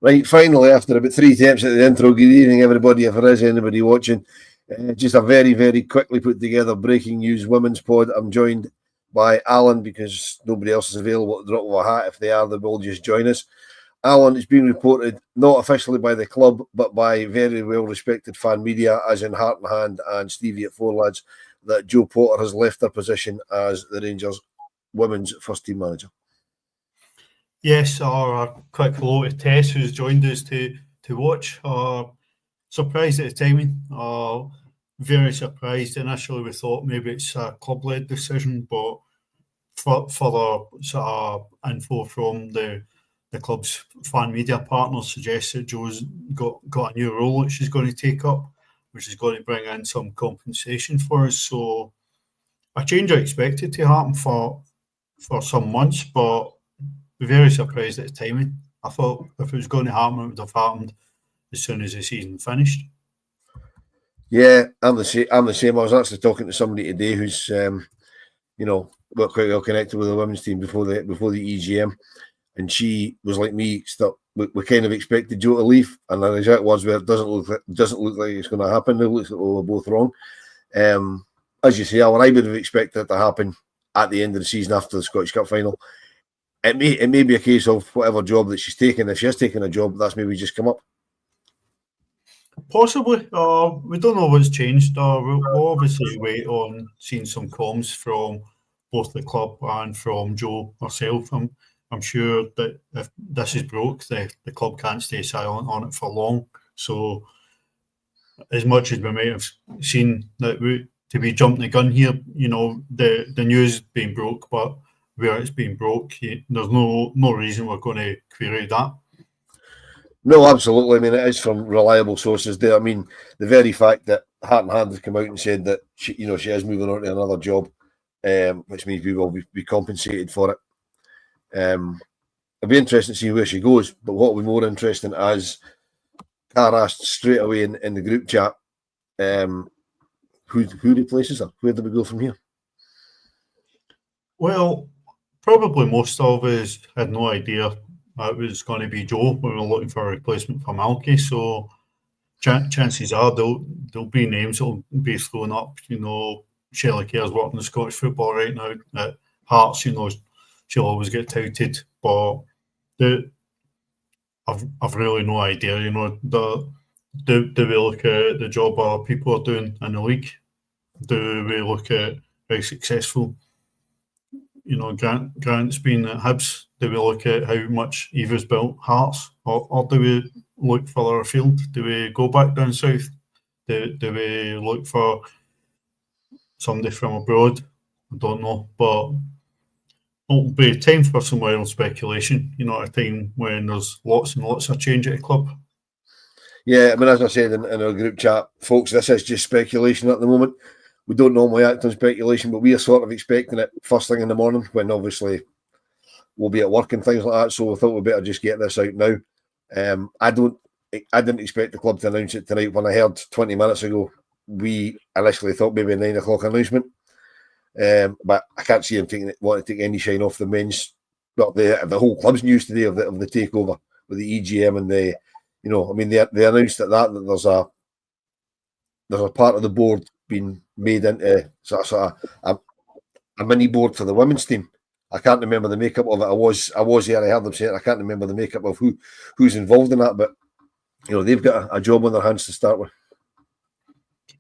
Right, finally, after about 3 attempts at the intro, good evening, everybody, if there is anybody watching. Just a very, very quickly put together breaking news women's pod. I'm joined by Alan because nobody else is available to drop of a hat. If they are, they will just join us. Alan, it's been reported, not officially by the club, but by very well-respected fan media, as in Heart and Hand and Stevie at Four Lads, that Joe Potter has left their position as the Rangers women's first-team manager. Yes, our quick hello to Tess, who's joined us to watch. Surprised at the timing. Very surprised. Initially, we thought maybe it's a club-led decision, but further sort of info from the club's fan media partners suggests that Joe's got a new role that she's going to take up, which is going to bring in some compensation for us. So a change I expected to happen for some months, but very surprised at the timing. I thought if it was going to happen, it would have happened as soon as the season finished. Yeah, I'm the same. I was actually talking to somebody today who's, quite well connected with the women's team before the EGM, and she was like me. We kind of expected Joe to leave, and the exact words were, "It doesn't look like it's going to happen. It looks like we're both wrong." As you say, Alan, I would have expected it to happen at the end of the season after the Scottish Cup final. It may be a case of whatever job that she's taken. If she has taken a job, that's maybe just come up. Possibly. We don't know what's changed. We'll obviously wait on seeing some comms from both the club and from Joe herself. I'm sure that if this is broke, the club can't stay silent on it for long. So as much as we might have seen that to be jumping the gun here, the news being broke, but where it's been broke, there's no reason we're going to query that. No, absolutely. I mean, it is from reliable sources there. I mean, the very fact that Heart and Hand have come out and said that she is moving on to another job, which means we will be compensated for it. It'll be interesting to see where she goes. But what will be more interesting, as Car asked straight away in the group chat, who replaces her? Where do we go from here? Well, probably most of us had no idea it was going to be Joe when we were looking for a replacement for Malky. So chances are there'll be names that'll be thrown up. Shelley Kerr's working in Scottish football right now at Hearts. She'll always get touted, but I've really no idea. Do we look at the job other people are doing in the league? Do we look at how successful Grant's been at Hibs? Do we look at how much Eva's built Hearts, or do we look further afield? Do we go back down south? Do we look for somebody from abroad? I don't know, but it'll be time for some wild speculation. At a time when there's lots and lots of change at the club. Yeah, I mean, as I said in our group chat, folks, this is just speculation at the moment. We don't normally act on speculation, but we are sort of expecting it first thing in the morning when obviously we'll be at work and things like that. So we thought we'd better just get this out now. I didn't expect the club to announce it tonight. When I heard 20 minutes ago, we initially thought maybe a 9 o'clock announcement. But I can't see them wanting to take any shine off the men's, well, the whole club's news today of the takeover with the EGM and they announced that there's a part of the board being made into sort of a mini board for the women's team. I can't remember the makeup of it. I was here. I heard them say it. I can't remember the makeup of who's involved in that, but they've got a job on their hands to start with.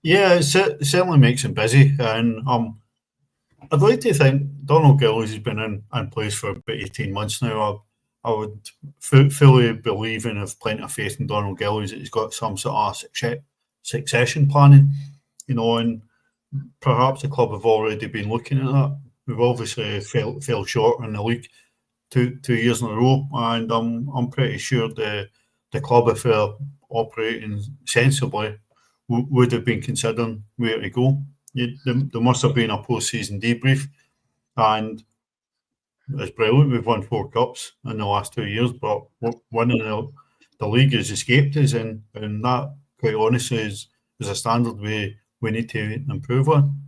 Yeah, it certainly makes them busy, and I'd like to think Donald Gillies has been in place for about 18 months now. I would fully believe and have plenty of faith in Donald Gillies that he's got some sort of succession planning, and perhaps the club have already been looking at that. We've obviously fell short in the league two years in a row, and I'm pretty sure the club, if they're operating sensibly, would have been considering where to go. There must have been a post-season debrief, and it's brilliant. We've won 4 cups in the last 2 years, but winning the league has escaped us, and that, quite honestly, is a standard we need to improve on.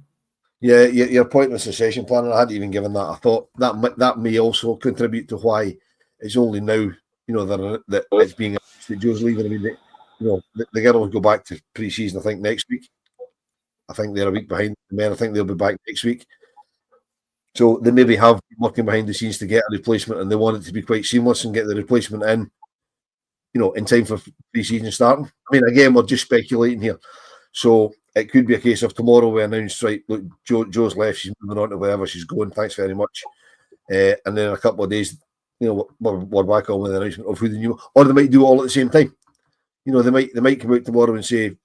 Yeah, your point with succession planning, I hadn't even given that a thought. That may also contribute to why it's only now that it's being announced that Joe's leaving. I mean, the girls go back to pre-season, I think, next week. I think they're a week behind the men. I think they'll be back next week. So they maybe have been working behind the scenes to get a replacement, and they want it to be quite seamless and get the replacement in time for pre-season starting. I mean, again, we're just speculating here. So it could be a case of tomorrow we announce, right, look, Joe's left, she's moving on to wherever she's going, thanks very much. And then in a couple of days, we're back on with the announcement of who the new, or they might do it all at the same time. They might come out tomorrow and say,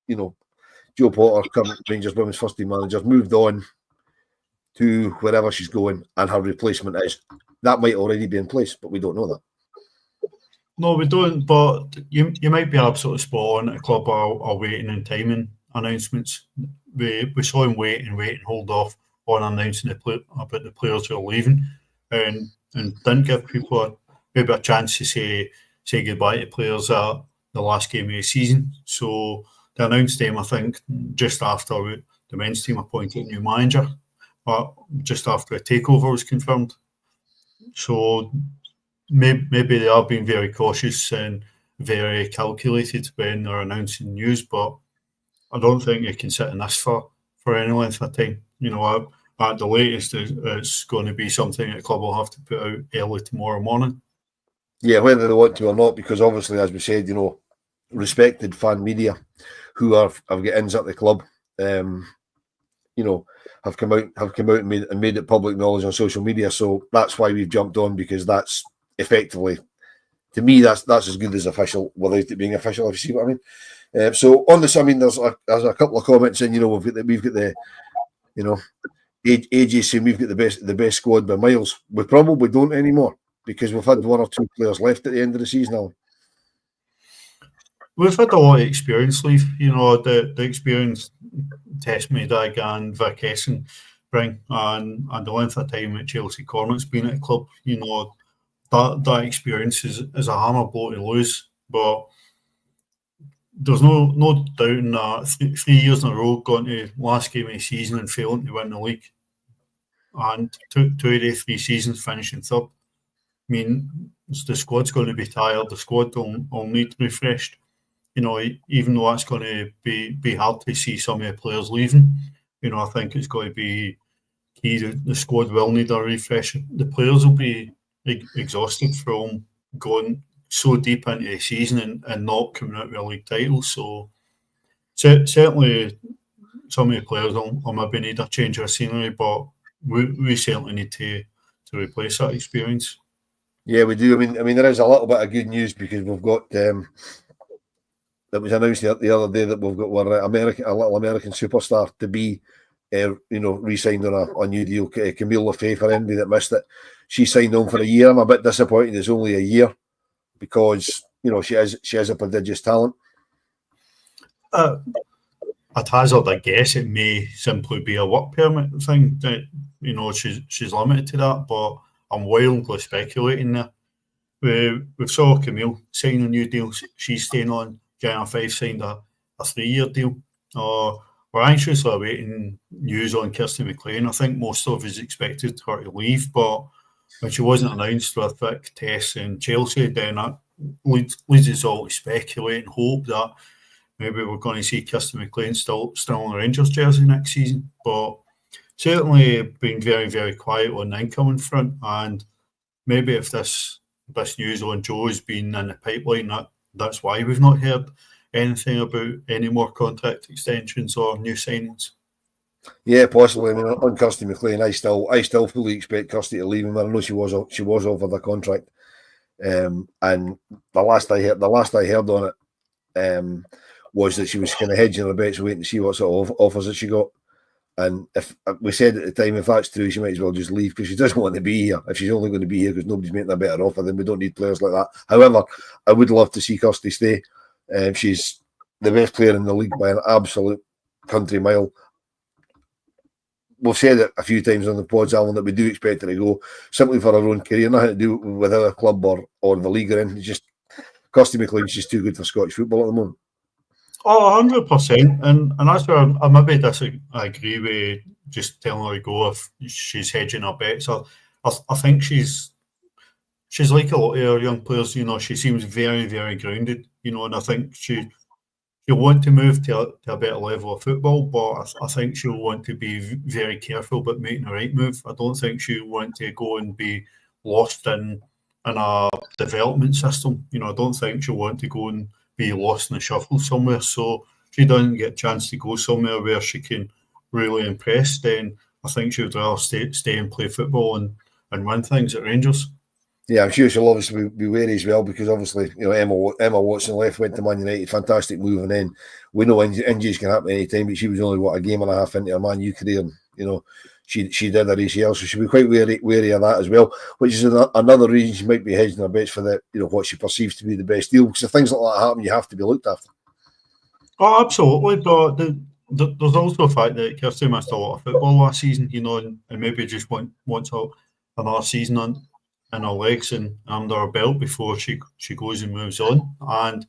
Joe Potter, current Rangers women's first team manager, moved on to wherever she's going, and her replacement is. That might already be in place, but we don't know that. No, we don't, but you might be absolutely spot on. The club are waiting and timing announcements. We saw him wait and hold off on announcing about the players who are leaving, and didn't give people maybe a chance to say goodbye to players at the last game of the season. So they announced them, I think, just after the men's team appointed a new manager, but just after a takeover was confirmed. So maybe they are being very cautious and very calculated when they're announcing news, but I don't think you can sit in this for any length of time. At the latest, it's going to be something that the club will have to put out early tomorrow morning. Yeah, whether they want to or not, because obviously, as we said, respected fan media who have got ins at the club, have come out and made it public knowledge on social media. So that's why we've jumped on, because that's effectively, to me, that's as good as official without it being official, if you see what I mean. So on this, I mean, there's a couple of comments in. We've got the AJ saying we've got the best squad by miles. We probably don't anymore, because we've had one or two players left at the end of the season now. We've had a lot of experience leave. The experience Testmedag and Vic Essen bring, and the length of time at Chelsea Cornet's been at the club. That experience is a hammer blow to lose. But there's no doubting that 3 years in a row, going to last game of the season and failing to win the league, and two of the 3 seasons finishing third. I mean, the squad's going to be tired. The squad will need refreshed. Even though that's going to be hard to see some of the players leaving, I think it's going to be key that the squad will need a refresh. The players will be exhausted from going so deep into the season and not coming out with a league title. So certainly some of the players will maybe need a change of scenery, but we certainly need to replace that experience. Yeah, we do. I mean, there is a little bit of good news, because we've got that was announced the other day that we've got a little American superstar to be, re-signed on a new deal. Camille Lefebvre, for anybody that missed it, she signed on for a year. I'm a bit disappointed it's only a year, because she is a prodigious talent. At hazard, I guess it may simply be a work permit thing that she's limited to that, but I'm wildly speculating there. We saw Camille sign a new deal. She's staying on. Guyana 5 signed a 3-year deal. We're anxiously awaiting news on Kirsty McLean. I think most of us expected her to leave, but when she wasn't announced with Vic, Tess and Chelsea, then that leads us all to speculate and hope that maybe we're going to see Kirsty McLean still in the Rangers jersey next season. But certainly been very, very quiet on the incoming front, and maybe if this news on Joe has been in the pipeline, that's why we've not heard anything about any more contract extensions or new signings. Yeah, possibly. I mean, on Kirsty McLean, I still fully expect Kirsty to leave him. I know she was offered a contract, and the last I heard on it was that she was kind of hedging her bets, waiting to see what sort of offers that she got. And if we said at the time, if that's true, she might as well just leave, because she doesn't want to be here. If she's only going to be here because nobody's making a better offer, then we don't need players like that. However, I would love to see Kirsty stay. She's the best player in the league by an absolute country mile. We've said it a few times on the pods, Alan, that we do expect her to go simply for her own career, nothing to do with either club or the league or anything. It's just Kirsty McLean's just too good for Scottish football at the moment. Oh, 100%. And that's where I maybe disagree with just telling her to go if she's hedging her bets. I think she's she's like a lot of our young players. She seems very, very grounded. And I think she'll want to move to a better level of football, but I think she'll want to be very careful about making the right move. I don't think she'll want to go and be lost in a development system. I don't think she'll want to go and be lost in the shuffle somewhere. So she doesn't get a chance to go somewhere where she can really impress, then I think she would rather stay and play football and win things at Rangers. Yeah, I'm sure she'll obviously be wary as well, because obviously, Emma Watson left, went to Man United, fantastic move, and then we know injuries can happen any time, but she was only, a game and a half into her Man U career, and, she did her ACL, so she'll be quite wary of that as well, which is another reason she might be hedging her bets for the, what she perceives to be the best deal, because if things like that happen, you have to be looked after. Oh, absolutely, but there's also the fact that Kirsty missed a lot of football last season, and maybe just wants another season in her legs and under her belt before she goes and moves on. And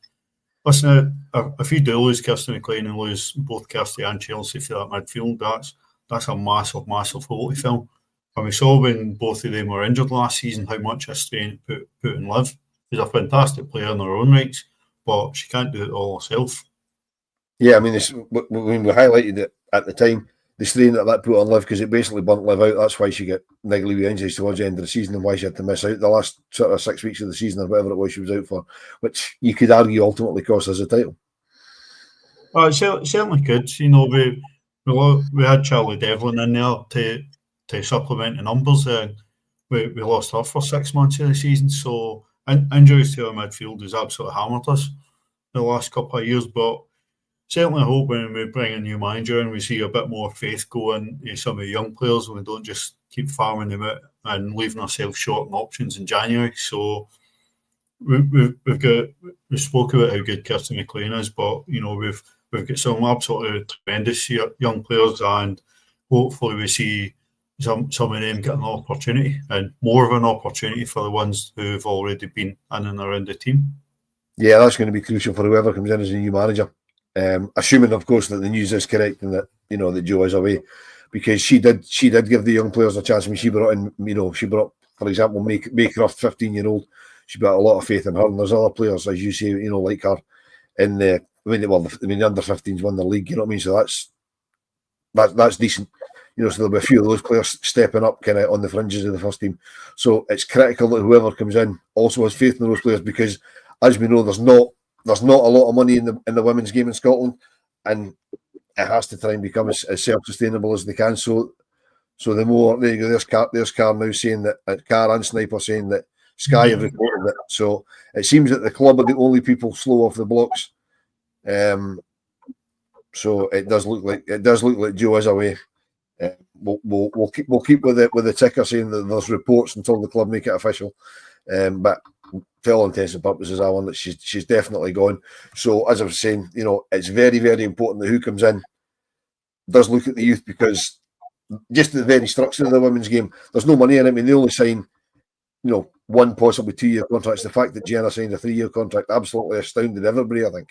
listen, if you do lose Kirsty McLean and lose both Kirsty and Chelsea for that midfield, that's a massive, massive hole to fill. And we saw when both of them were injured last season how much a strain it put in Liv. She's a fantastic player in her own rights, but she can't do it all herself. Yeah, I mean, when we highlighted it at the time, the strain that put on Liv, because it basically burnt Liv out. That's why she got niggly with injuries towards the end of the season, and why she had to miss out the last sort of 6 weeks of the season or whatever it was she was out for, which you could argue ultimately cost us a title. Well, it certainly could. We had Charlie Devlin in there to supplement the numbers, and we lost her for 6 months of the season. So injuries to our midfield has absolutely hammered us the last couple of years, but certainly I hope when we bring a new manager and we see a bit more faith going in some of the young players, and we don't just keep farming them out and leaving ourselves short on options in January. So we spoke about how good Kirsty McLean is, but we've got some absolutely tremendous young players, and hopefully we see some of them get an opportunity, and more of an opportunity for the ones who've already been in and around the team. Yeah, that's going to be crucial for whoever comes in as a new manager. Assuming, of course, that the news is correct and that that Jo is away, because she did give the young players a chance. I mean, she brought in, for example, Maycroft, 15-year-old. She brought a lot of faith in her, and there's other players, as you say, like her in the under 15s won the league. You know what I mean? So that's decent. So there'll be a few of those players stepping up kind of on the fringes of the first team. So it's critical that whoever comes in also has faith in those players, because, as we know, there's not a lot of money in the women's game in Scotland, and it has to try and become as self-sustainable as they can. So the more, there you go, there's Carr now saying that, Carr and Sniper saying that Sky have reported it. So it seems that the club are the only people slow off the blocks. So it does look like Jo is away. We'll keep with the ticker saying that there's reports until the club make it official. But for all intents and purposes, Alan, that she's definitely gone. So as I was saying, it's very, very important that who comes in does look at the youth, because just the very structure of the women's game, there's no money in it. I mean, they only sign, 1, possibly 2-year contracts. The fact that Jenna signed a 3-year contract absolutely astounded everybody, I think.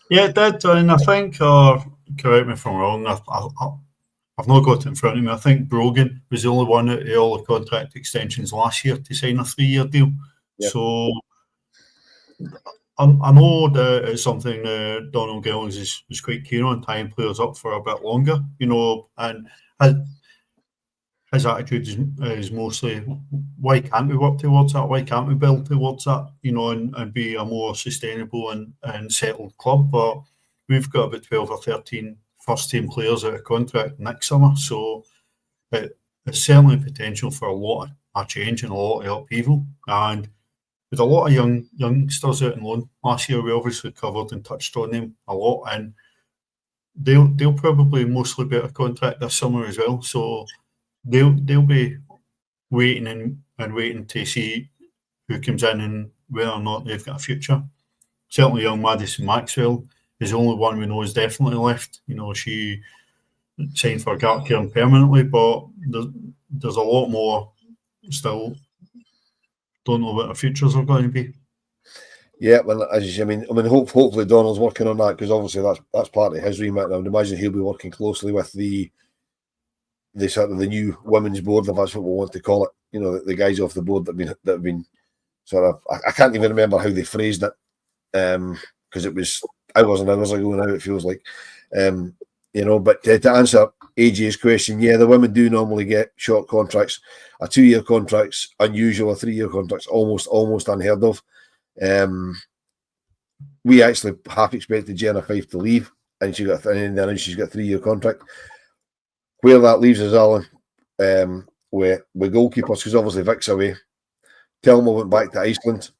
Yeah, it did, and I think, correct me if I'm wrong, I've not got it in front of me. I think Brogan was the only one out of all the contract extensions last year to sign a 3-year deal. Yep. So I know that it's something Donald Gillings is quite keen on, tying players up for a bit longer, and his attitude is mostly, why can't we work towards that? Why can't we build towards that? And be a more sustainable and settled club. But we've got about 12 or 13 first team players out of contract next summer, so it's certainly potential for a lot of change and a lot of upheaval. And with a lot of youngsters out on loan last year, we obviously covered and touched on them a lot, and they'll probably mostly be out of contract this summer as well. So they'll be waiting and waiting to see who comes in and whether or not they've got a future. Certainly young Madison Maxwell is the only one we know is definitely left. She signed for Gartcairn permanently, but there's a lot more still don't know what our futures are going to be. Yeah, well, as you say, I mean, hopefully Donald's working on that, because obviously that's part of his remit. I would imagine he'll be working closely with the the new women's board, if that's what we want to call it. You know, the guys off the board that have been sort of, I can't even remember how they phrased it, because it was hours and hours ago now, it feels like. You know, but to answer AJ's question, yeah, the women do normally get short contracts. A 2-year contract's unusual, a 3-year contract's almost unheard of. We actually half expected Jenna Fife to leave, and she's got a 3-year contract. Where that leaves us, Alan, with goalkeepers, because obviously Vic's away. Thelma went back to Iceland.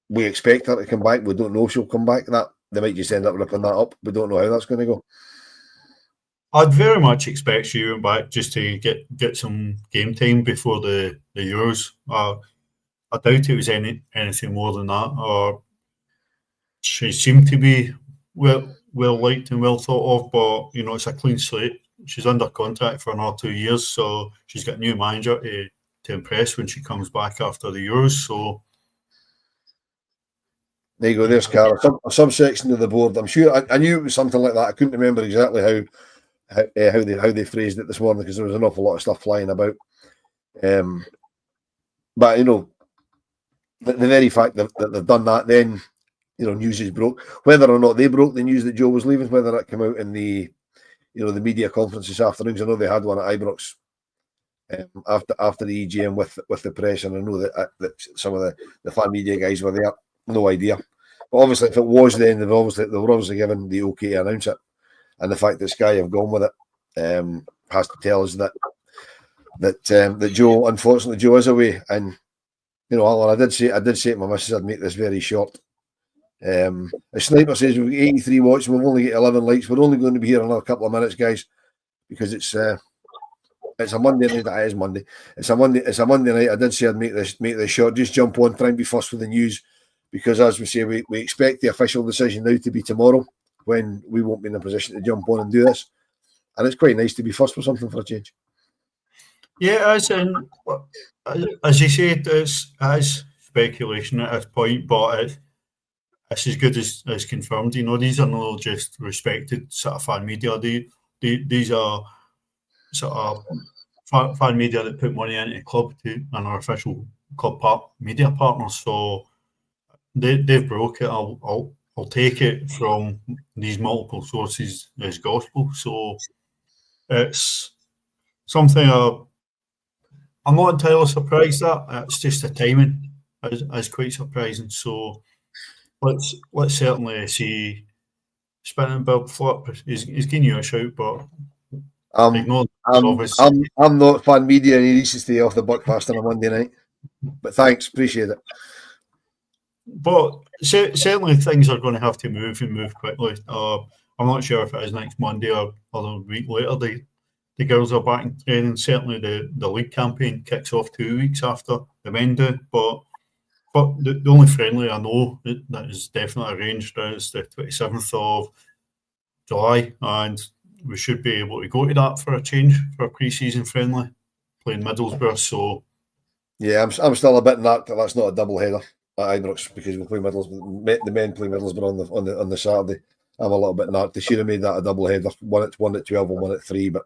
We expect her to come back. We don't know if she'll come back. That they might just end up ripping that up. We don't know how that's going to go. I'd very much expect she went back just to get some game time before the Euros. I doubt it was anything more than that. Or she seemed to be well liked and well thought of, but you know, it's a clean slate. She's under contract for another 2 years, so she's got a new manager to impress when she comes back after the Euros. So there you go. There's Cara. A subsection of the board. I'm sure I knew it was something like that. I couldn't remember exactly how they phrased it this morning, because there was an awful lot of stuff flying about. But you know, the very fact that they've done that, then you know, news is broke. Whether or not they broke the news that Joe was leaving, whether that came out in the the media conference this afternoon. I know they had one at Ibrox after the EGM with the press, and I know that some of the fan media guys were there. No idea. But obviously, if it was then, they were obviously given the okay to announce it. And the fact that Sky have gone with it has to tell us that Joe, unfortunately, Joe is away. And you know, Alan, I did say to my missus I'd make this very short. The Sniper says we've got 83 watches, we've only got 11 likes. We're only going to be here another couple of minutes, guys, because it's a Monday night. It is Monday. It's a Monday night. I did say I'd make this short. Just jump on, try and be first with the news, because as we say, we expect the official decision now to be tomorrow, when we won't be in a position to jump on and do this. And it's quite nice to be first with something for a change. Yeah, as you said, it's speculation at this point, but it's as good as confirmed. You know, these are not just respected sort of fan media. These are sort of fan media that put money into the club and our official club media partners. So they've broke it. I'll take it from these multiple sources as gospel. So it's something I'm not entirely surprised at. It's just the timing is quite surprising. So let's certainly see Spinning Bob Flip. He's giving you a shout, but I'm not fan media, and he needs to stay off the Buckfast on a Monday night. But thanks, appreciate it. But certainly things are going to have to move quickly. I'm not sure if it is next Monday or a week later. The girls are back in training. Certainly the league campaign kicks off 2 weeks after the men do. But the only friendly I know that is definitely arranged is the 27th of July, and we should be able to go to that for a change, for a pre-season friendly, playing Middlesbrough. So yeah, I'm still a bit narked that that's not a double header at Ibrox, because we play Middlesbrough. The men play Middlesbrough on the Saturday. I'm a little bit narked. They should have made that a double header, one at 12 and one at 3. But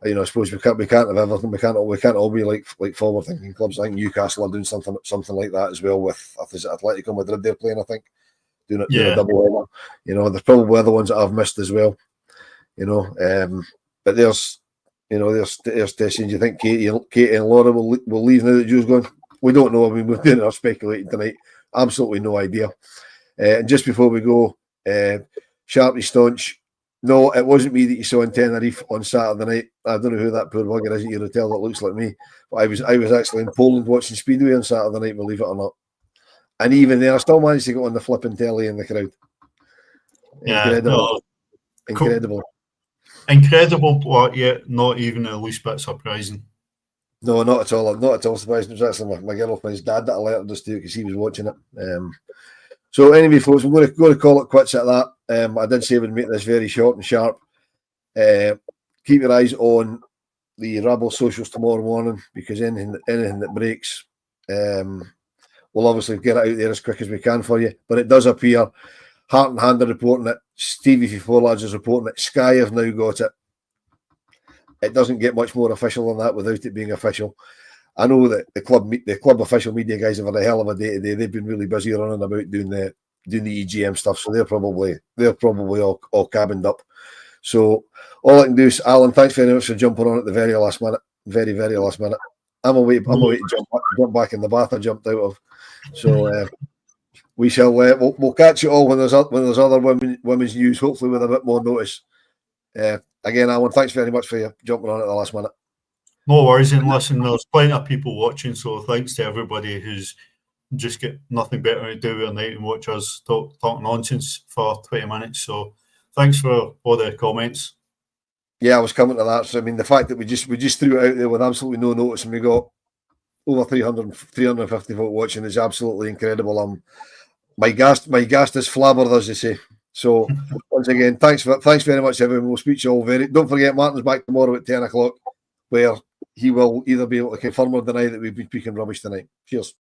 you know, I suppose we can't have everything. We can't all be like forward thinking clubs. I think Newcastle are doing something like that as well with Atletico Madrid. They're playing, I think, doing a double header. You know, there's probably other ones that I've missed as well. You know, but there's testing. Do you think Katie and Laura will leave now that Joe's gone? We don't know. I mean, we're doing our speculating tonight. Absolutely no idea. And just before we go, Sharpie Staunch. No, it wasn't me that you saw in Tenerife on Saturday night. I don't know who that poor bugger is at your hotel that looks like me. But I was actually in Poland watching Speedway on Saturday night, believe it or not. And even then, I still managed to get on the flipping telly in the crowd. Incredible. Incredible. Incredible, but yet not even the least bit surprising. No, not at all. Not at all surprising. It was actually my girlfriend's dad that alerted us to, because he was watching it. So anyway, folks, we're going to call it quits at that. I did say we'd make this very short and sharp. Keep your eyes on the Rabble socials tomorrow morning, because anything that breaks, we'll obviously get it out there as quick as we can for you. But it does appear, Heart and Hand are reporting it. Stevie Four Lads is reporting it. Sky have now got it. it doesn't get much more official than that without it being official. I know that the club official media guys have had a hell of a day today. They've been really busy running about doing the EGM stuff, so they're probably all cabined up. So all I can do is, Alan, thanks very much for jumping on at the very last minute. Very, very last minute. I'm away to jump back in the bath I jumped out of. So we shall we'll catch you all when there's other women's news, hopefully with a bit more notice. Again, Alan, thanks very much for you jumping on at the last minute. No worries, and listen, there's plenty of people watching, so thanks to everybody who's just got nothing better to do with a night and watch us talk nonsense for 20 minutes. So thanks for all the comments. Yeah, I was coming to that. So I mean, the fact that we just threw it out there with absolutely no notice and we got over 350 folk watching is absolutely incredible. My guest is flabbered, as they say. So once again, thanks very much, everyone. We'll speak to you all don't forget, Martin's back tomorrow at 10 o'clock, where he will either be able to confirm or deny that we've been speaking rubbish tonight. Cheers.